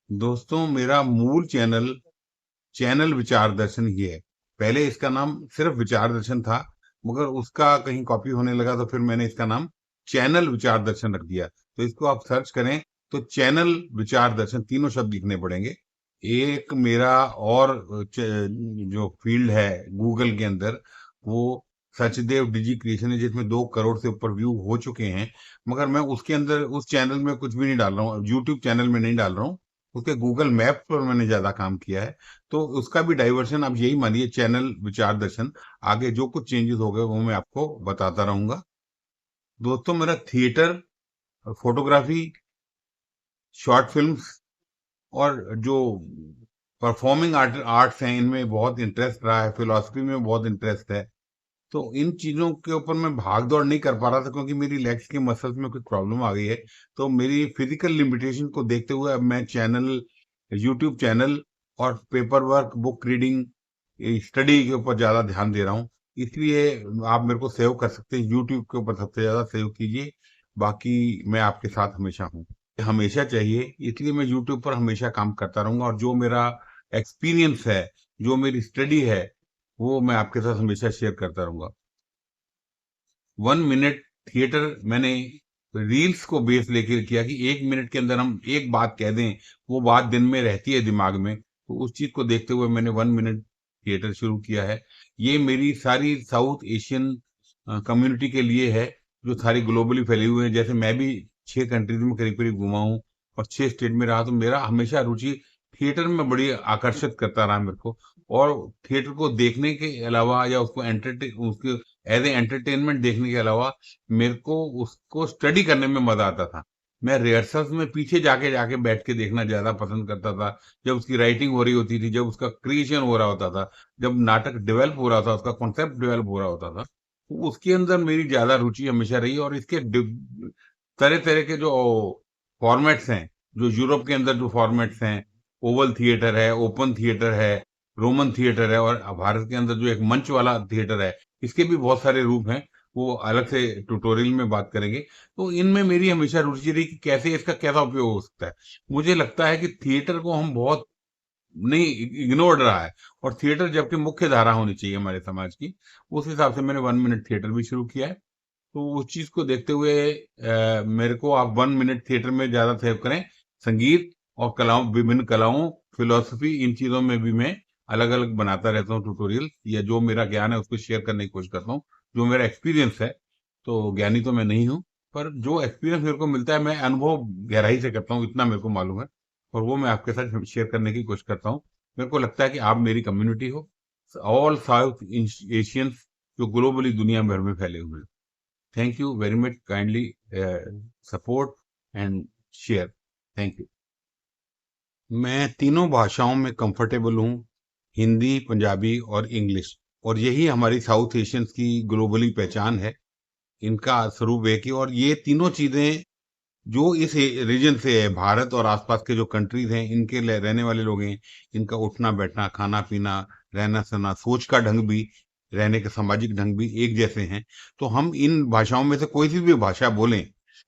दोस्तों, मेरा मूल चैनल चैनल विचार दर्शन ही है। पहले इसका नाम सिर्फ विचार दर्शन था, मगर उसका कहीं कॉपी होने लगा तो फिर मैंने इसका नाम चैनल विचार दर्शन रख दिया। तो इसको आप सर्च करें तो चैनल विचार दर्शन तीनों शब्द दिखने पड़ेंगे। एक मेरा और जो फील्ड है गूगल के अंदर, वो सचदेव डिजी क्रिएशन है, जिसमें 2 करोड़ से ऊपर व्यू हो चुके हैं। मगर मैं उसके अंदर उस चैनल में कुछ भी नहीं डाल रहा हूँ, यूट्यूब चैनल में नहीं डाल रहा हूँ। उसके गूगल मैप पर मैंने ज्यादा काम किया है। तो उसका भी डाइवर्शन आप यही मानिए, चैनल विचार दर्शन। आगे जो कुछ चेंजेस हो गए वो मैं आपको बताता रहूंगा। दोस्तों, मेरा थिएटर, फोटोग्राफी, शॉर्ट फिल्म्स और जो परफॉर्मिंग आर्ट्स हैं, इनमें बहुत इंटरेस्ट रहा है। फिलोसफी में बहुत इंटरेस्ट है। तो इन चीजों के ऊपर मैं भाग दौड़ नहीं कर पा रहा था, क्योंकि मेरी लेग्स की मसल्स में कुछ प्रॉब्लम आ गई है। तो मेरी फिजिकल लिमिटेशन को देखते हुए अब मैं चैनल, यूट्यूब चैनल और paper work, book reading, study के ऊपर ज्यादा ध्यान दे रहा हूँ। इसलिए आप मेरे को सेव कर सकते हैं, यूट्यूब के ऊपर सबसे ज्यादा सेव कीजिए। बाकी मैं आपके साथ हमेशा हूँ, हमेशा चाहिए। इसलिए मैं यूट्यूब पर हमेशा काम करता रहूंगा, और जो मेरा एक्सपीरियंस है, जो मेरी स्टडी है, वो मैं आपके साथ हमेशा शेयर करता रहूंगा। 1 मिनट थिएटर मैंने रील्स को बेस लेके किया कि 1 मिनट के अंदर हम एक बात कह दें, वो बात दिन में रहती है दिमाग में। तो उस चीज को देखते हुए मैंने 1 मिनट थिएटर शुरू किया है। ये मेरी सारी साउथ एशियन कम्युनिटी के लिए है, जो सारी ग्लोबली फैली हुई है। जैसे मैं भी 6 कंट्रीज में करीब करीब घुमा हूँ और 6 स्टेट में रहा, तो मेरा हमेशा रुचि थिएटर में बड़ी आकर्षित करता रहा मेरे को। और थिएटर को देखने के अलावा या उसको एंटरटेन उसके एज ए एंटरटेनमेंट देखने के अलावा, मेरे को उसको स्टडी करने में मजा आता था। मैं रिहर्सल्स में पीछे जाके जाके बैठ के देखना ज्यादा पसंद करता था। जब उसकी राइटिंग हो रही होती थी, जब उसका क्रिएशन हो रहा होता था, जब नाटक डेवलप हो रहा था, उसका कॉन्सेप्ट डेवलप हो रहा होता था, तो उसके अंदर मेरी ज्यादा रुचि हमेशा रही। और इसके तरह तरह के जो फॉर्मेट्स हैं, जो यूरोप के अंदर जो फॉर्मेट्स हैं, ओवल थिएटर है, ओपन थिएटर है, रोमन थिएटर है, और भारत के अंदर जो एक मंच वाला थिएटर है, इसके भी बहुत सारे रूप हैं। वो अलग से ट्यूटोरियल में बात करेंगे। तो इनमें मेरी हमेशा रुचि रही कि कैसे इसका कैसा उपयोग हो सकता है। मुझे लगता है कि थिएटर को हम बहुत नहीं, इग्नोर्ड रहा है। और थिएटर जबकि मुख्य धारा होनी चाहिए हमारे समाज की, उस हिसाब से मैंने 1 मिनट थिएटर भी शुरू किया है। तो उस चीज को देखते हुए मेरे को आप 1 मिनट थिएटर में ज्यादा सेव करें। संगीत और कलाओं, विभिन्न कलाओं, फिलोसफी, इन चीजों में भी मैं अलग अलग बनाता रहता हूँ ट्यूटोरियल, या जो मेरा ज्ञान है उसको शेयर करने की कोशिश करता हूँ, जो मेरा एक्सपीरियंस है। तो ज्ञानी तो मैं नहीं हूँ, पर जो एक्सपीरियंस मेरे को मिलता है, मैं अनुभव गहराई से करता हूँ, इतना मेरे को मालूम है। और वो मैं आपके साथ शेयर करने की कोशिश करता हूँ। मेरे को लगता है कि आप मेरी कम्युनिटी हो, ऑल साउथ एशियंस, जो ग्लोबली दुनिया भर में फैले हुए हैं। Thank you very much. Kindly support and share. Thank you. मैं तीनों भाषाओं में कंफर्टेबल हूँ, हिंदी, पंजाबी और इंग्लिश। और यही हमारी साउथ एशियंस की ग्लोबली पहचान है। इनका स्वरूप है कि, और ये तीनों चीजें जो इस रीजन से है, भारत और आसपास के जो कंट्रीज हैं, इनके रहने वाले लोग हैं, इनका उठना बैठना, खाना पीना, रहना सहना, सोच का ढंग भी, रहने का सामाजिक ढंग भी एक जैसे हैं। तो हम इन भाषाओं में से कोई सी भी भाषा बोलें,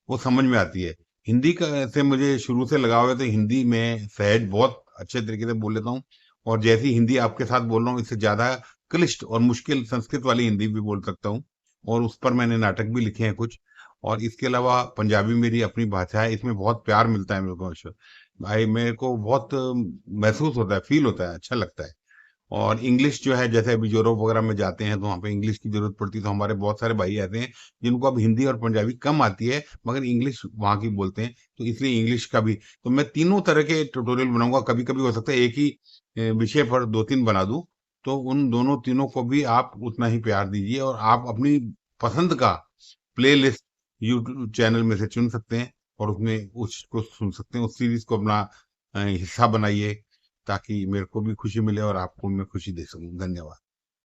वो समझ में आती है। हिंदी का से मुझे शुरू से लगाव है, तो हिंदी में सहज बहुत अच्छे तरीके से बोल लेता हूँ। और जैसी हिंदी आपके साथ बोल रहा हूँ, इससे ज्यादा क्लिष्ट और मुश्किल संस्कृत वाली हिंदी भी बोल सकता हूँ। और उस पर मैंने नाटक भी लिखे हैं कुछ। और इसके अलावा पंजाबी मेरी अपनी भाषा है, इसमें बहुत प्यार मिलता है मेरे को अवश्य। भाई मेरे को बहुत महसूस होता है, फील होता है, अच्छा लगता है। और इंग्लिश जो है, जैसे अभी यूरोप वगैरह में जाते हैं तो वहाँ पे इंग्लिश की जरूरत पड़ती है, तो हमारे बहुत सारे भाई ऐसे हैं जिनको अब हिंदी और पंजाबी कम आती है, मगर इंग्लिश वहाँ की बोलते हैं। तो इसलिए इंग्लिश का भी, तो मैं तीनों तरह के ट्यूटोरियल बनाऊंगा। कभी कभी हो सकता है एक ही विषय पर 2-3 बना दूं। तो उन दोनों तीनों को भी आप उतना ही प्यार दीजिए, और आप अपनी पसंद का प्ले लिस्ट यूट्यूब चैनल में से चुन सकते हैं, और उसमें उसको सुन सकते हैं। उस सीरीज को अपना हिस्सा बनाइए, ताकि मेरे को भी खुशी मिले और आपको मैं खुशी दे सकूं। धन्यवाद।